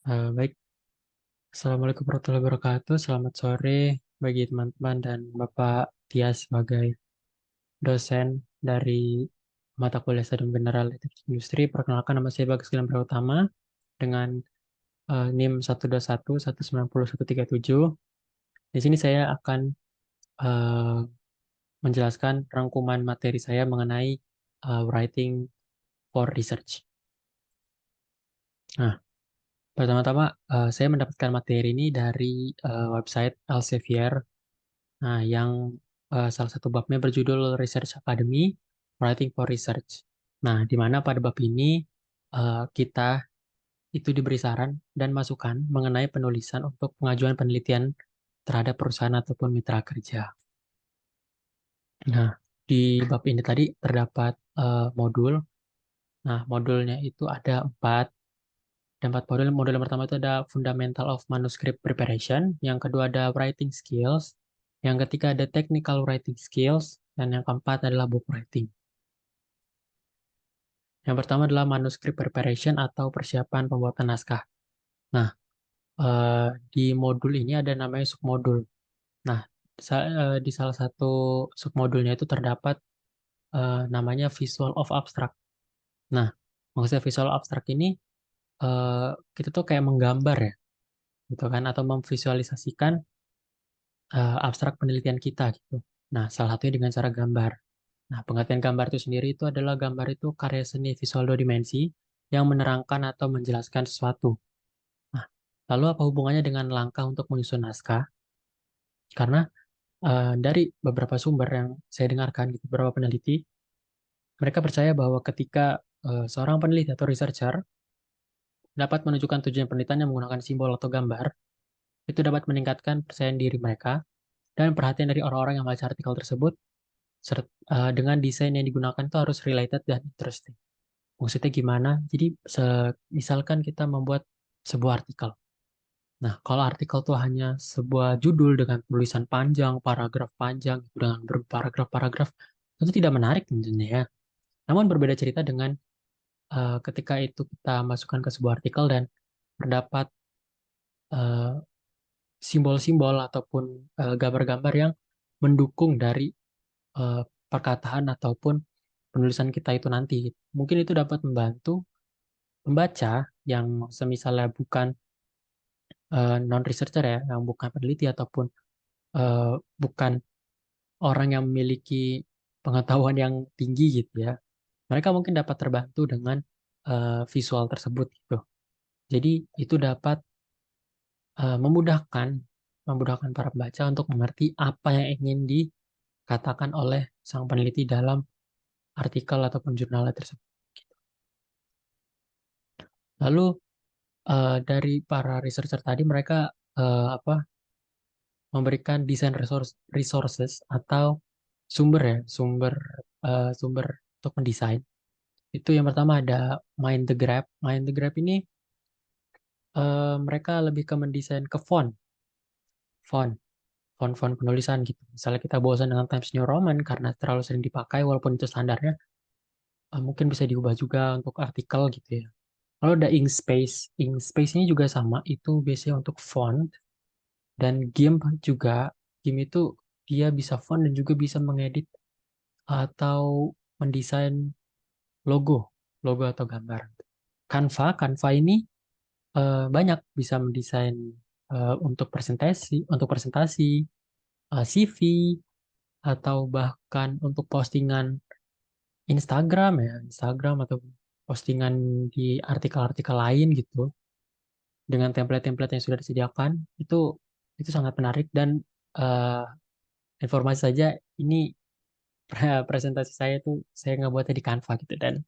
Baik, Assalamualaikum warahmatullahi wabarakatuh. Selamat sore bagi teman-teman dan Bapak Tias sebagai dosen dari mata kuliah Stadium General Elektrik Industri. Perkenalkan, nama saya Bagus Gilang Pratama dengan NIM 121190137. Di sini saya akan eh, menjelaskan rangkuman materi saya mengenai writing for research. Nah, pertama-tama saya mendapatkan materi ini dari website Elsevier. Nah, yang salah satu babnya berjudul Research Academy, Writing for Research. Nah, di mana pada bab ini kita itu diberi saran dan masukan mengenai penulisan untuk pengajuan penelitian terhadap perusahaan ataupun mitra kerja. Nah, di bab ini tadi terdapat modul. Nah, modulnya itu ada empat. Ada empat modul. Modul yang pertama itu ada Fundamental of Manuscript Preparation. Yang kedua ada Writing Skills. Yang ketiga ada Technical Writing Skills. Dan yang keempat adalah Book Writing. Yang pertama adalah Manuscript Preparation atau persiapan pembuatan naskah. Nah, di modul ini ada namanya submodul. Nah, di salah satu submodulnya itu terdapat namanya Visual of Abstract. Nah, maksudnya Visual Abstract ini eh, kita tuh kayak menggambar ya, gitu kan, atau memvisualisasikan abstrak penelitian kita gitu. Nah, salah satunya dengan cara gambar. Nah, pengertian gambar itu sendiri itu adalah gambar itu karya seni visual dua dimensi yang menerangkan atau menjelaskan sesuatu. Nah, lalu apa hubungannya dengan langkah untuk menyusun naskah? Karena dari beberapa sumber yang saya dengarkan, gitu, beberapa peneliti, mereka percaya bahwa ketika seorang peneliti atau researcher dapat menunjukkan tujuan penelitiannya menggunakan simbol atau gambar, itu dapat meningkatkan percayaan diri mereka dan perhatian dari orang-orang yang membaca artikel tersebut dengan desain yang digunakan itu harus related dan interesting. Maksudnya gimana? Jadi, misalkan kita membuat sebuah artikel. Nah, kalau artikel itu hanya sebuah judul dengan tulisan panjang, paragraf panjang, dengan berparagraf-paragraf, tentu tidak menarik tentunya ya. Namun berbeda cerita dengan ketika itu kita masukkan ke sebuah artikel dan terdapat eh, simbol-simbol ataupun gambar-gambar yang mendukung dari eh, perkataan ataupun penulisan kita itu nanti. Mungkin itu dapat membantu pembaca yang semisalnya bukan non-researcher ya, yang bukan peneliti ataupun eh, bukan orang yang memiliki pengetahuan yang tinggi gitu ya. Mereka mungkin dapat terbantu dengan visual tersebut gitu. Jadi itu dapat memudahkan memudahkan para pembaca untuk mengerti apa yang ingin dikatakan oleh sang peneliti dalam artikel ataupun jurnalnya tersebut. Lalu dari para researcher tadi mereka apa memberikan desain resources atau sumber ya, sumber untuk mendesain. Itu yang pertama ada Mind the Graph. Mind the Graph ini mereka lebih ke mendesain ke font, font penulisan gitu. Misalnya kita bosan dengan Times New Roman karena terlalu sering dipakai walaupun itu standarnya, mungkin bisa diubah juga untuk artikel gitu ya. Lalu ada Inkspace. Inkspace ini juga sama, itu biasanya untuk font dan GIMP juga. GIMP itu dia bisa font dan juga bisa mengedit atau mendesain logo, logo atau gambar. Canva ini banyak bisa mendesain untuk presentasi, CV, atau bahkan untuk postingan Instagram ya, Instagram atau postingan di artikel-artikel lain gitu dengan template-template yang sudah disediakan itu sangat menarik dan eh, informasi saja ini presentasi saya tuh saya ngebuatnya di Canva gitu dan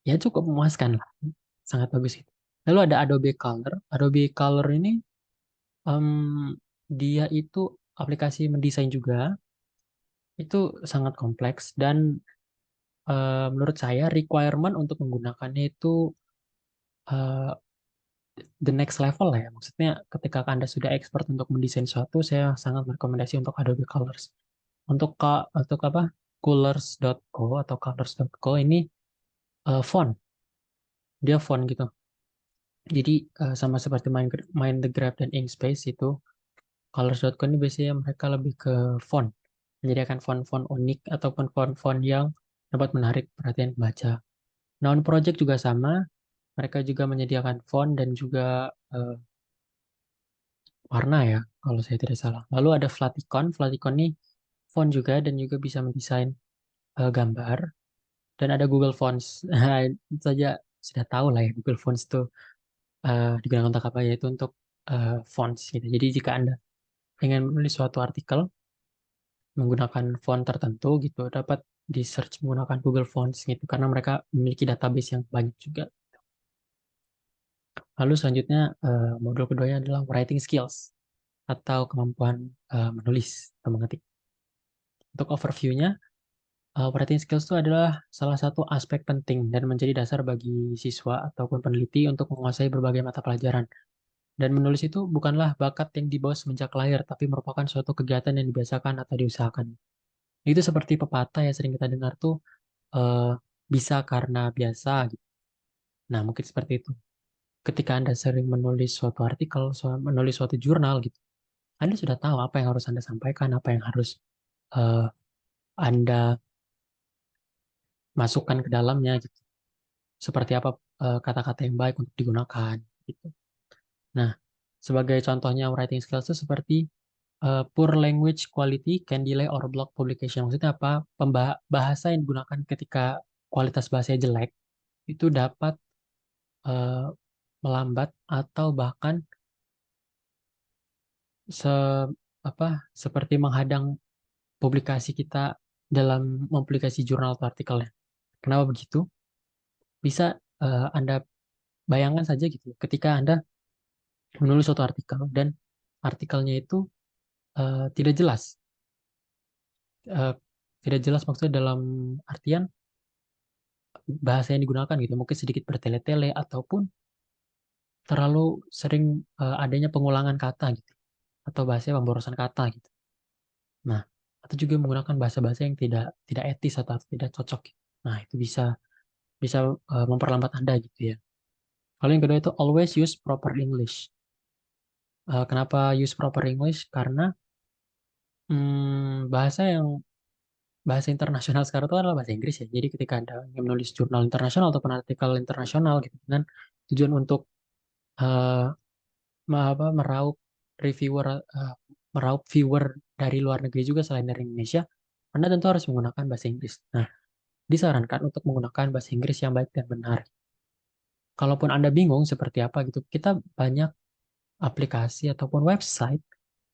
ya cukup memuaskan lah, sangat bagus itu. Lalu ada Adobe Color. Adobe Color ini em, dia itu aplikasi mendesain juga, itu sangat kompleks dan menurut saya requirement untuk menggunakannya itu eh, the next level lah ya. Maksudnya ketika Anda sudah expert untuk mendesain sesuatu, saya sangat merekomendasi untuk Adobe Colors. Untuk apa? Colors.co atau colors.co ini font, dia font gitu. Jadi sama seperti main The Grab dan Inkspace itu, Colors.com ini biasanya mereka lebih ke font, menyediakan font-font unik ataupun font-font yang dapat menarik perhatian pembaca. Noun Project juga sama, mereka juga menyediakan font dan juga warna ya, kalau saya tidak salah. Lalu ada Flaticon, Flaticon ini font juga dan juga bisa mendesain gambar. Dan ada Google Fonts. Nah, itu saja sudah tahu lah ya Google Fonts itu digunakan untuk apa, yaitu untuk fonts gitu. Jadi jika Anda ingin menulis suatu artikel menggunakan font tertentu gitu, dapat di search menggunakan Google Fonts gitu, karena mereka memiliki database yang banyak juga. Lalu selanjutnya modul keduanya adalah writing skills atau kemampuan menulis atau mengetik. Untuk overview-nya, writing skills itu adalah salah satu aspek penting dan menjadi dasar bagi siswa ataupun peneliti untuk menguasai berbagai mata pelajaran. Dan menulis itu bukanlah bakat yang dibawa semenjak lahir, tapi merupakan suatu kegiatan yang dibiasakan atau diusahakan. Itu seperti pepatah yang sering kita dengar tuh, eh, bisa karena biasa gitu. Nah, mungkin seperti itu. Ketika Anda sering menulis suatu artikel, menulis suatu jurnal gitu, Anda sudah tahu apa yang harus Anda sampaikan, apa yang harus eh, Anda masukkan ke dalamnya gitu. Seperti apa kata-kata yang baik untuk digunakan gitu. Nah, sebagai contohnya writing skills itu seperti poor language quality can delay or block publication. Maksudnya apa? Bahasa yang digunakan ketika kualitas bahasanya jelek itu dapat eh, melambat atau bahkan se apa seperti menghadang publikasi kita dalam mempublikasi jurnal atau artikelnya. Kenapa begitu? Bisa Anda bayangkan saja gitu, ketika Anda menulis suatu artikel dan artikelnya itu tidak jelas. Eh, Tidak jelas maksudnya dalam artian bahasa yang digunakan gitu, mungkin sedikit bertele-tele ataupun terlalu sering adanya pengulangan kata gitu, atau bahasa pemborosan kata gitu. Nah, atau juga menggunakan bahasa-bahasa yang tidak etis atau tidak cocok gitu. Nah, itu bisa bisa memperlambat Anda gitu ya. Lalu yang kedua itu always use proper English. Kenapa use proper English? Karena bahasa internasional sekarang itu adalah bahasa Inggris ya. Jadi ketika Anda ingin menulis jurnal internasional ataupun artikel internasional gitu kan, tujuan untuk eh, meraup reviewer, eh, meraup viewer dari luar negeri juga selain dari Indonesia, Anda tentu harus menggunakan bahasa Inggris. Nah, disarankan untuk menggunakan bahasa Inggris yang baik dan benar. Kalaupun Anda bingung seperti apa gitu, kita banyak aplikasi ataupun website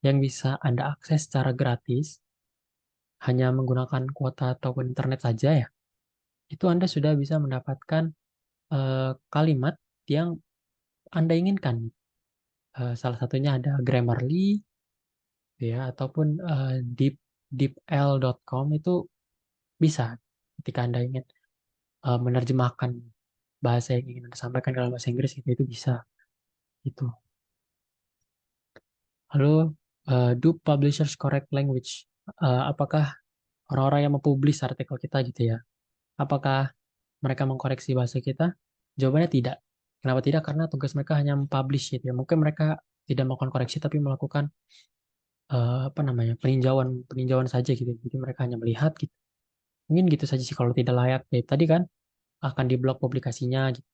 yang bisa Anda akses secara gratis hanya menggunakan kuota ataupun internet saja ya. Itu Anda sudah bisa mendapatkan kalimat yang Anda inginkan. Salah satunya ada Grammarly, ya, ataupun deepl.com itu bisa ketika Anda ingin menerjemahkan bahasa yang ingin Anda sampaikan dalam bahasa Inggris itu bisa itu. Lalu do publishers correct language? Apakah orang-orang yang mempublish artikel kita gitu ya? Apakah mereka mengkoreksi bahasa kita? Jawabannya tidak. Kenapa tidak? Karena tugas mereka hanya mempublish gitu ya. Mungkin mereka tidak melakukan koreksi tapi melakukan apa namanya, peninjauan peninjauan saja gitu. Jadi mereka hanya melihat gitu. Mungkin gitu saja sih kalau tidak layak. Ya, tadi kan akan diblok publikasinya gitu.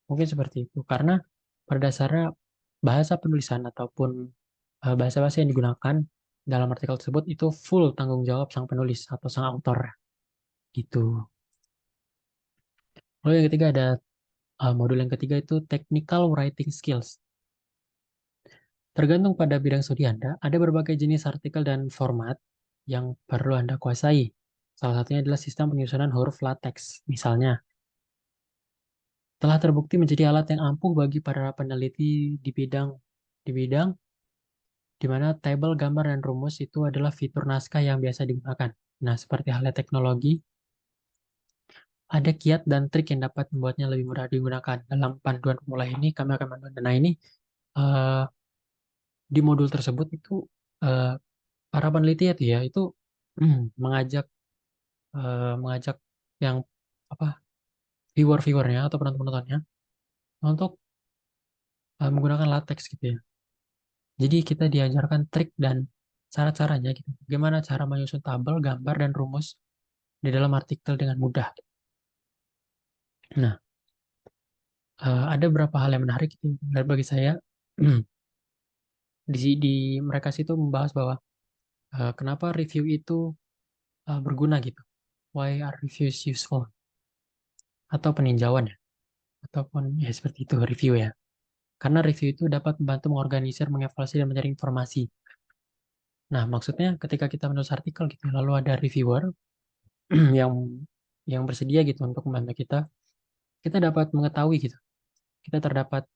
Mungkin seperti itu. Karena pada dasarnya bahasa penulisan ataupun bahasa-bahasa yang digunakan dalam artikel tersebut itu full tanggung jawab sang penulis atau sang autor gitu. Lalu yang ketiga ada modul yang ketiga itu technical writing skills. Tergantung pada bidang studi Anda, ada berbagai jenis artikel dan format yang perlu Anda kuasai. Salah satunya adalah sistem penyusunan huruf LaTeX. Misalnya, telah terbukti menjadi alat yang ampuh bagi para peneliti di bidang di mana tabel, gambar, dan rumus itu adalah fitur naskah yang biasa digunakan. Nah, seperti halnya teknologi, ada kiat dan trik yang dapat membuatnya lebih mudah digunakan. Dalam panduan pemula ini, kami akan panduan. Nah, ini eh, di modul tersebut itu eh, para peneliti itu mengajak mengajak yang apa viewernya atau penonton-penontonnya untuk menggunakan latex gitu ya. Jadi kita diajarkan trik dan cara-caranya gitu. Bagaimana cara menyusun tabel, gambar, dan rumus di dalam artikel dengan mudah. Nah, ada beberapa hal yang menarik gitu. Dan bagi saya, di mereka situ membahas bahwa kenapa review itu berguna gitu. Why are reviews useful? Atau peninjauan ya. Ataupun ya seperti itu review ya. Karena review itu dapat membantu mengorganisir, mengevaluasi, dan mencari informasi. Nah, maksudnya ketika kita menulis artikel gitu, lalu ada reviewer yang bersedia gitu untuk membantu kita, kita dapat mengetahui gitu. Kita terdapat,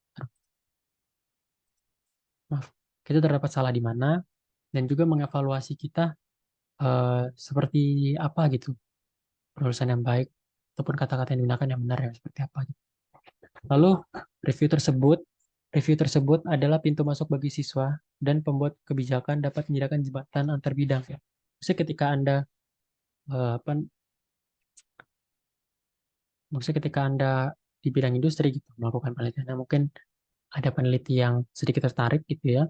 maaf, kita terdapat salah di mana, dan juga mengevaluasi kita seperti apa gitu, penulisan yang baik, ataupun kata-kata yang digunakan yang benar yang seperti apa gitu. Lalu review tersebut, review tersebut adalah pintu masuk bagi siswa dan pembuat kebijakan dapat menyediakan jembatan antar bidang ya. Maksudnya ketika Anda apa maksudnya ketika Anda di bidang industri gitu melakukan penelitian, nah, mungkin ada peneliti yang sedikit tertarik gitu ya.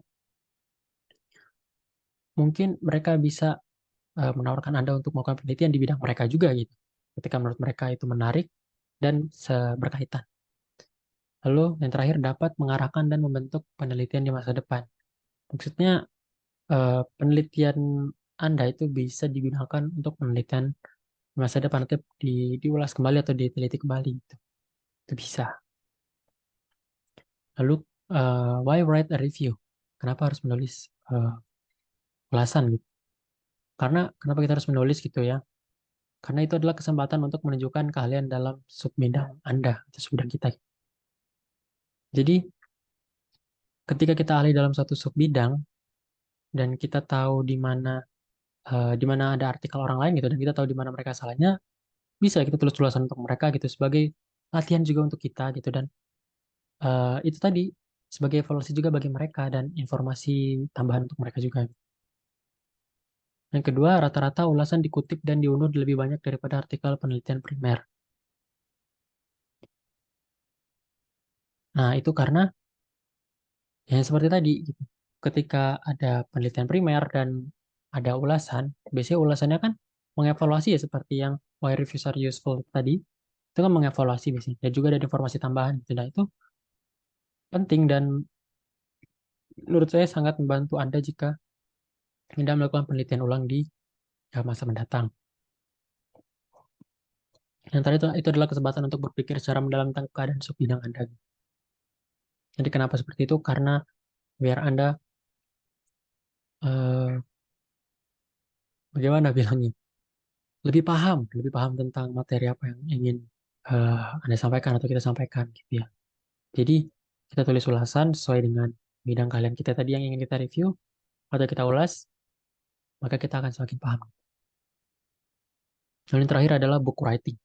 Mungkin mereka bisa menawarkan Anda untuk melakukan penelitian di bidang mereka juga gitu. Ketika menurut mereka itu menarik dan berkaitan. Lalu yang terakhir dapat mengarahkan dan membentuk penelitian di masa depan. Maksudnya penelitian Anda itu bisa digunakan untuk penelitian di masa depan atau diulas kembali atau diteliti kembali gitu. Itu bisa. Lalu why write a review? Kenapa harus menulis ulasan gitu? Karena kenapa kita harus menulis gitu ya? Karena itu adalah kesempatan untuk menunjukkan keahlian dalam subbidang Anda atau subbidang kita. Jadi ketika kita ahli dalam satu subbidang dan kita tahu di mana ada artikel orang lain gitu dan kita tahu di mana mereka salahnya, bisa kita tulis ulasan untuk mereka gitu sebagai latihan juga untuk kita gitu dan itu tadi sebagai evaluasi juga bagi mereka dan informasi tambahan untuk mereka juga. Yang kedua, rata-rata ulasan dikutip dan diunduh lebih banyak daripada artikel penelitian primer. Nah, itu karena ya seperti tadi, gitu. Ketika ada penelitian primer dan ada ulasan, biasanya ulasannya kan mengevaluasi ya seperti yang why reviews are useful tadi, itu kan mengevaluasi biasanya. Dan juga ada informasi tambahan. Gitu. Nah, itu penting dan menurut saya sangat membantu Anda jika Anda melakukan penelitian ulang di masa mendatang. Yang tadi itu adalah kesempatan untuk berpikir secara mendalam tentang keadaan sub bidang Anda. Jadi kenapa seperti itu? Karena biar Anda eh, bagaimana bilangnya? Lebih paham tentang materi apa yang ingin Anda sampaikan atau kita sampaikan gitu ya. Jadi kita tulis ulasan sesuai dengan bidang kalian kita tadi yang ingin kita review atau kita ulas, maka kita akan semakin paham. Lalu yang terakhir adalah book writing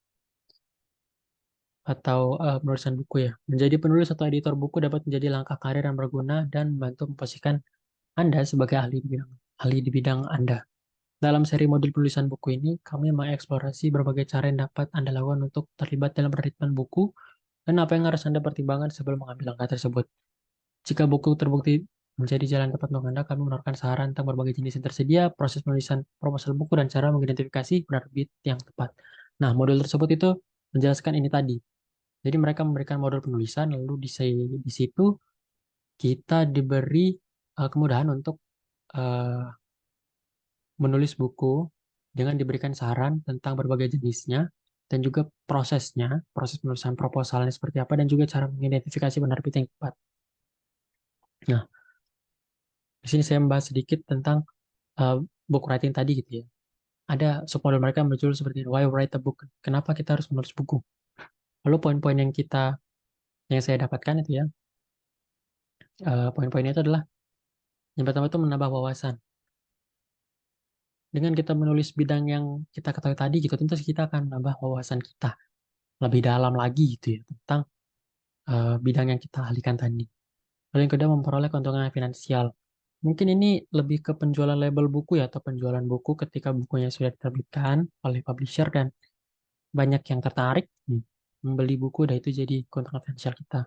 atau penulisan buku ya. Menjadi penulis atau editor buku dapat menjadi langkah karir yang berguna dan membantu memposisikan Anda sebagai ahli di bidang Anda. Dalam seri modul penulisan buku ini, kami mengeksplorasi berbagai cara yang dapat Anda lakukan untuk terlibat dalam penerbitan buku dan apa yang harus Anda pertimbangkan sebelum mengambil langkah tersebut. Jika buku terbukti menjadi jalan tepat untuk Anda, kami menawarkan saran tentang berbagai jenis yang tersedia, proses penulisan proposal buku, dan cara mengidentifikasi penerbit yang tepat. Nah, modul tersebut itu menjelaskan ini tadi. Jadi mereka memberikan modul penulisan, lalu di situ kita diberi kemudahan untuk eh, menulis buku dengan diberikan saran tentang berbagai jenisnya dan juga prosesnya, proses penulisan proposalnya seperti apa, dan juga cara mengidentifikasi penerbit yang tepat. Nah, di sini saya membahas sedikit tentang uh, book writing tadi gitu ya. Ada submodul mereka yang berjudul seperti ini, Why Write a Book? Kenapa kita harus menulis buku? Lalu poin-poin yang saya dapatkan itu ya, poin-poinnya itu adalah yang pertama itu menambah wawasan. Dengan kita menulis bidang yang kita ketahui tadi gitu, tentu kita akan menambah wawasan kita lebih dalam lagi gitu ya tentang bidang yang kita ahlikan tadi. Lalu yang kedua memperoleh keuntungan finansial. Mungkin ini lebih ke penjualan label buku ya atau penjualan buku ketika bukunya sudah diterbitkan oleh publisher dan banyak yang tertarik membeli buku dan itu jadi keuntungan finansial kita.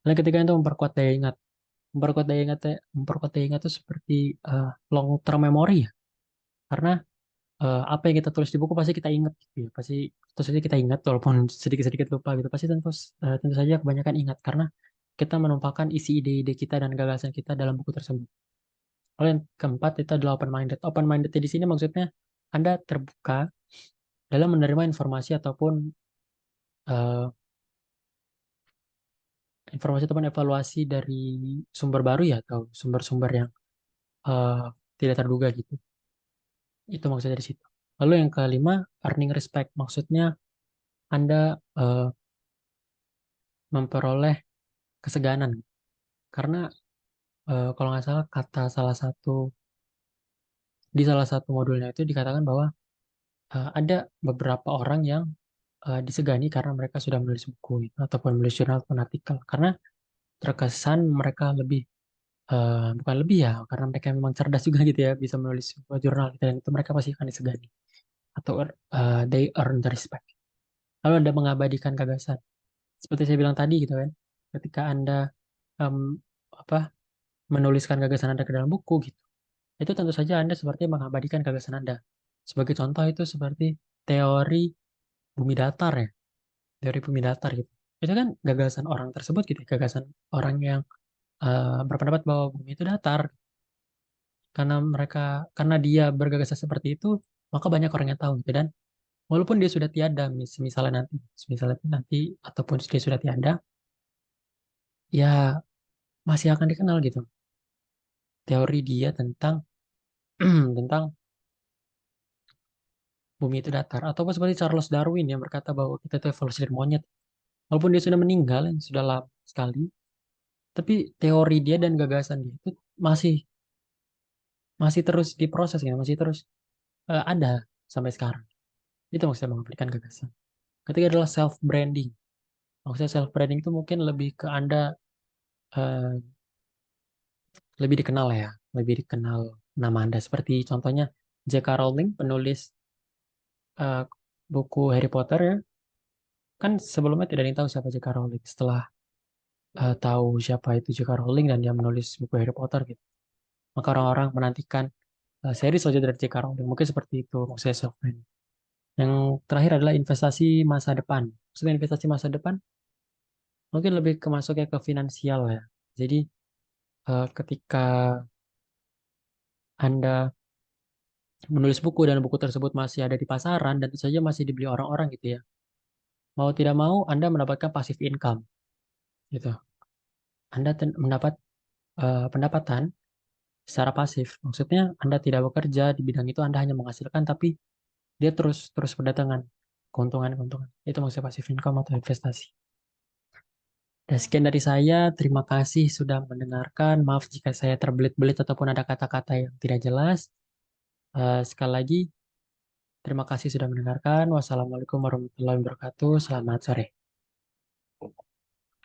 Lalu ketika itu memperkuat daya ingat. Memperkuat daya ingat itu seperti long term memory ya. Karena apa yang kita tulis di buku pasti kita ingat gitu ya. Pasti terus saja kita ingat walaupun sedikit-sedikit lupa gitu. Pasti tentu saja kebanyakan ingat karena kita menumpahkan isi ide-ide kita dan gagasan kita dalam buku tersebut. Lalu yang keempat itu adalah open minded. Open minded di sini maksudnya Anda terbuka dalam menerima informasi ataupun eh, evaluasi dari sumber baru ya atau sumber-sumber yang eh, tidak terduga gitu. Itu maksudnya di situ. Lalu yang kelima, earning respect. Maksudnya Anda memperoleh keseganan. Karena kalau nggak salah kata di salah satu modulnya itu dikatakan bahwa ada beberapa orang yang disegani karena mereka sudah menulis buku gitu, ataupun menulis jurnal ataupun artikel. Karena terkesan mereka lebih bukan lebih ya, karena mereka memang cerdas juga gitu ya, bisa menulis sebuah jurnal gitu, dan itu mereka pasti akan disegani atau they earn the respect. Lalu Anda mengabadikan gagasan. Seperti saya bilang tadi gitu kan, ketika Anda em, apa menuliskan gagasan Anda ke dalam buku gitu, itu tentu saja Anda seperti mengabadikan gagasan Anda. Sebagai contoh itu seperti teori bumi datar ya, teori bumi datar gitu. Itu kan gagasan orang tersebut gitu, ya, gagasan orang yang berpendapat bahwa bumi itu datar. Karena dia bergagasan seperti itu, maka banyak orang yang tahu gitu. Dan walaupun dia sudah tiada, misalnya nanti ataupun dia sudah tiada, ya masih akan dikenal gitu. Teori dia tentang tentang bumi itu datar. Ataupun seperti Charles Darwin yang berkata bahwa kita itu evolusi dari monyet. Walaupun dia sudah meninggal, yang sudah lama sekali, tapi teori dia dan gagasan dia itu masih masih terus diproses ya, masih terus ada sampai sekarang. Itu maksudnya mengaplikasikan gagasan. Ketiga adalah self branding. Maksudnya self branding itu mungkin lebih ke Anda eh, lebih dikenal ya, lebih dikenal nama Anda. Seperti contohnya J.K. Rowling, penulis eh, buku Harry Potter ya, kan sebelumnya tidak ada yang tahu siapa J.K. Rowling. Setelah tahu siapa itu J.K. Rowling dan dia menulis buku Harry Potter gitu, maka orang-orang menantikan seri selanjutnya dari J.K. Rowling. Mungkin seperti itu maksudnya self branding. Yang terakhir adalah investasi masa depan. Maksudnya investasi masa depan mungkin lebih ke masuknya ke finansial ya. Jadi ketika Anda menulis buku dan buku tersebut masih ada di pasaran dan tentu saja masih dibeli orang-orang gitu ya. Mau tidak mau Anda mendapatkan passive income gitu. Anda mendapat pendapatan secara pasif. Maksudnya Anda tidak bekerja di bidang itu, Anda hanya menghasilkan tapi dia terus terus berdatangan keuntungan-keuntungan. Itu maksudnya passive income atau investasi. Dan sekian dari saya, terima kasih sudah mendengarkan. Maaf jika saya terbelit-belit ataupun ada kata-kata yang tidak jelas. Sekali lagi, terima kasih sudah mendengarkan. Wassalamualaikum warahmatullahi wabarakatuh. Selamat sore.